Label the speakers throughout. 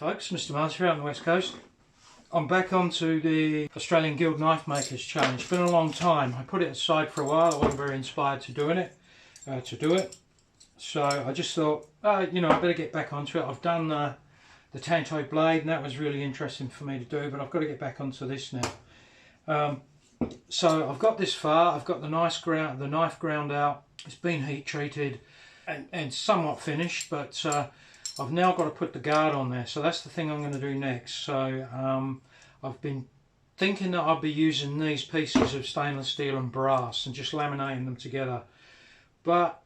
Speaker 1: Folks, Mr. Marsh here on the West Coast. I'm back onto the Australian Guild Knife Makers Challenge. It's been a long time. I put it aside for a while. I wasn't very inspired to do it. So I just thought, you know, I better get back onto it. I've done the Tanto blade, and that was really interesting for me to do, but I've got to get back onto this now. So I've got this far. I've got the knife ground out. It's been heat treated and somewhat finished, but I've now got to put the guard on there, so that's the thing I'm going to do next. So I've been thinking that I'll be using these pieces of stainless steel and brass and just laminating them together, but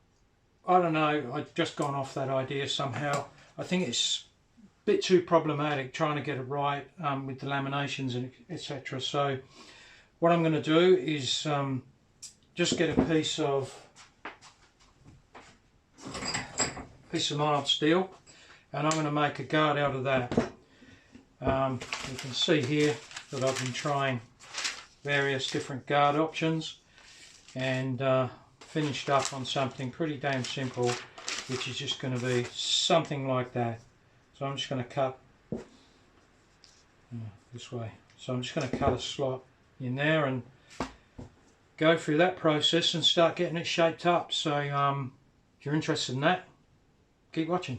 Speaker 1: I don't know, I've just gone off that idea somehow. I think it's a bit too problematic trying to get it right with the laminations and etc. So what I'm going to do is just get a piece of mild steel, and I'm going to make a guard out of that. You can see here that I've been trying various different guard options and finished up on something pretty damn simple, which is just going to be something like that. So I'm just going to cut this way. So I'm just going to cut a slot in there and go through that process and start getting it shaped up. So if you're interested in that, keep watching.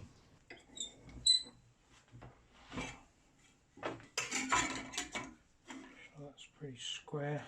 Speaker 1: So that's pretty square.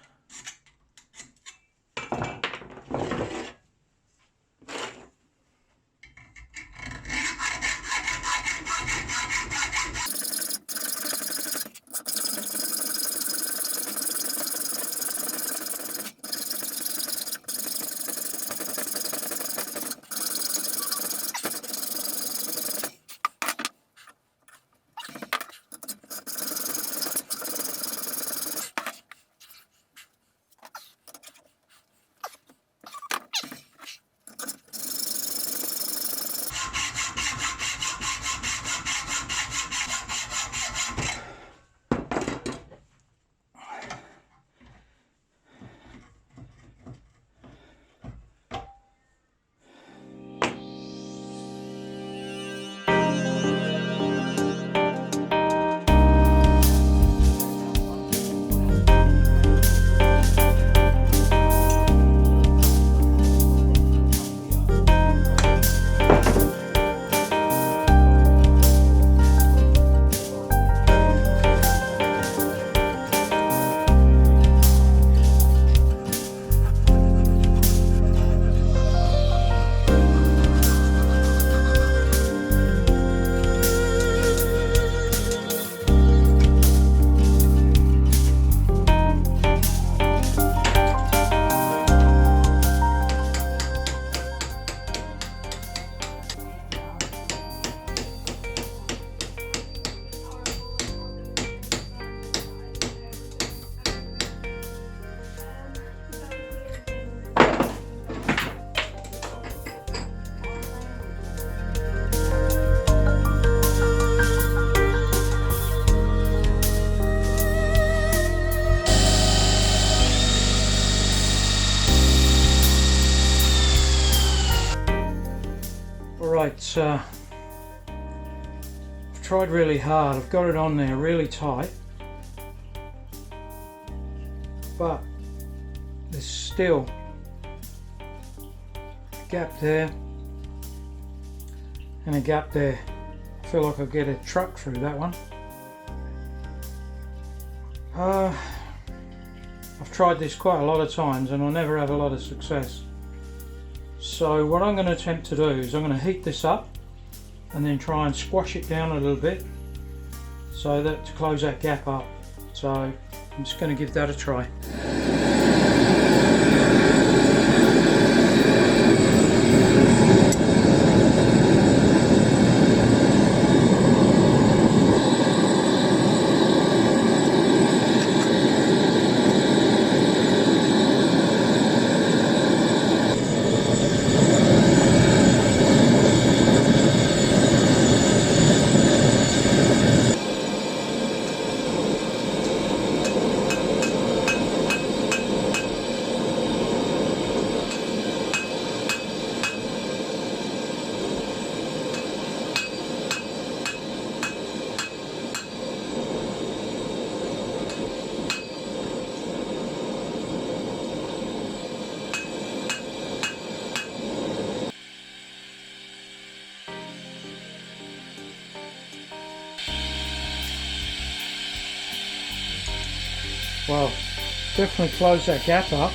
Speaker 1: Right, I've tried really hard. I've got it on there really tight, but there's still a gap there and a gap there. I feel like I'll get a truck through that one. I've tried this quite a lot of times and I never have a lot of success. So what I'm going to attempt to do is I'm going to heat this up and then try and squash it down a little bit so that to close that gap up. So I'm just going to give that a try. Well, definitely close that gap up,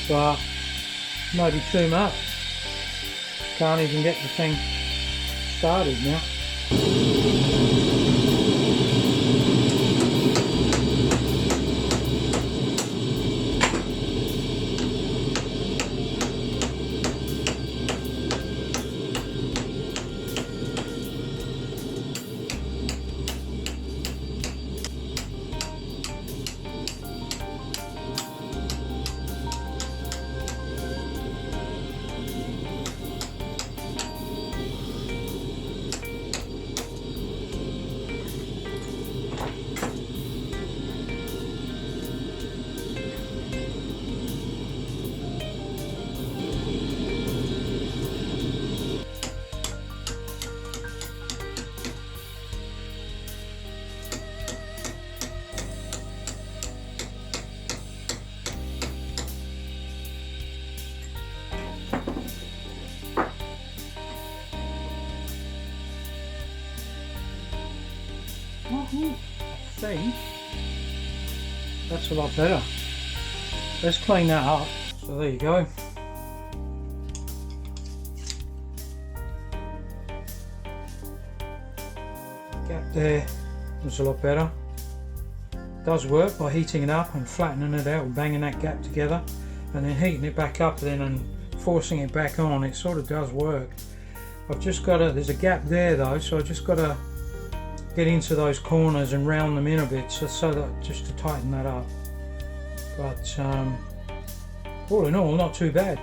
Speaker 1: but maybe too much. Can't even get the thing started now. I think that's a lot better. Let's clean that up. So there you go. Gap there was a lot better. Does work by heating it up and flattening it out, banging that gap together, and then heating it back up then and forcing it back on. It sort of does work. I've just got to, there's a gap there though, so I've just got to get into those corners and round them in a bit, so that just to tighten that up. But all in all, not too bad.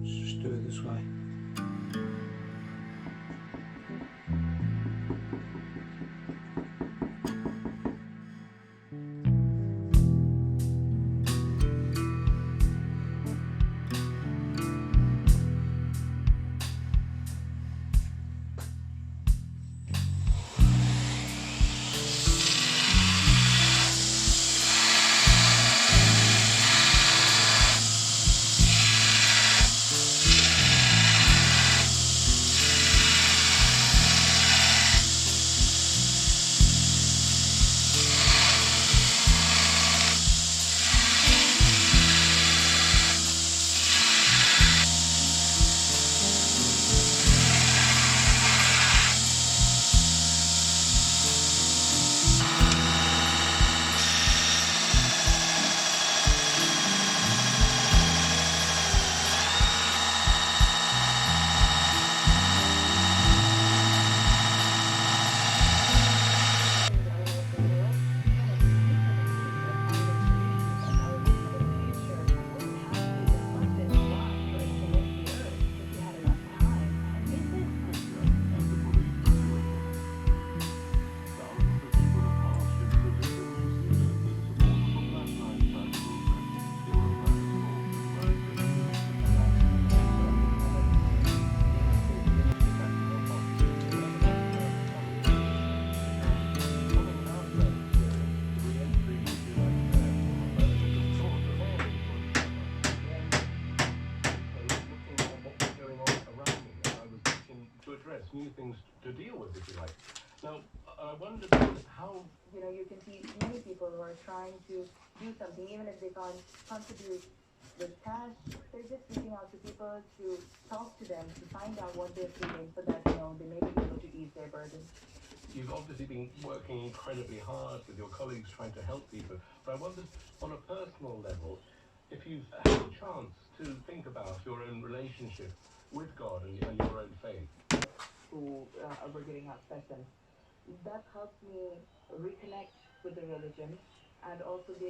Speaker 1: Just do it this way.
Speaker 2: New things to deal with, if you like. Now, I wondered how...
Speaker 3: You know, you can see many people who are trying to do something, even if they can't contribute with cash, they're just reaching out to people to talk to them, to find out what they're feeling, so that, you know, they may be able to ease their burden.
Speaker 2: You've obviously been working incredibly hard with your colleagues trying to help people, but I wondered, on a personal level, if you've had a chance to think about your own relationship with God and your own faith.
Speaker 3: Who were getting upset, and that helped me reconnect with the religion and also be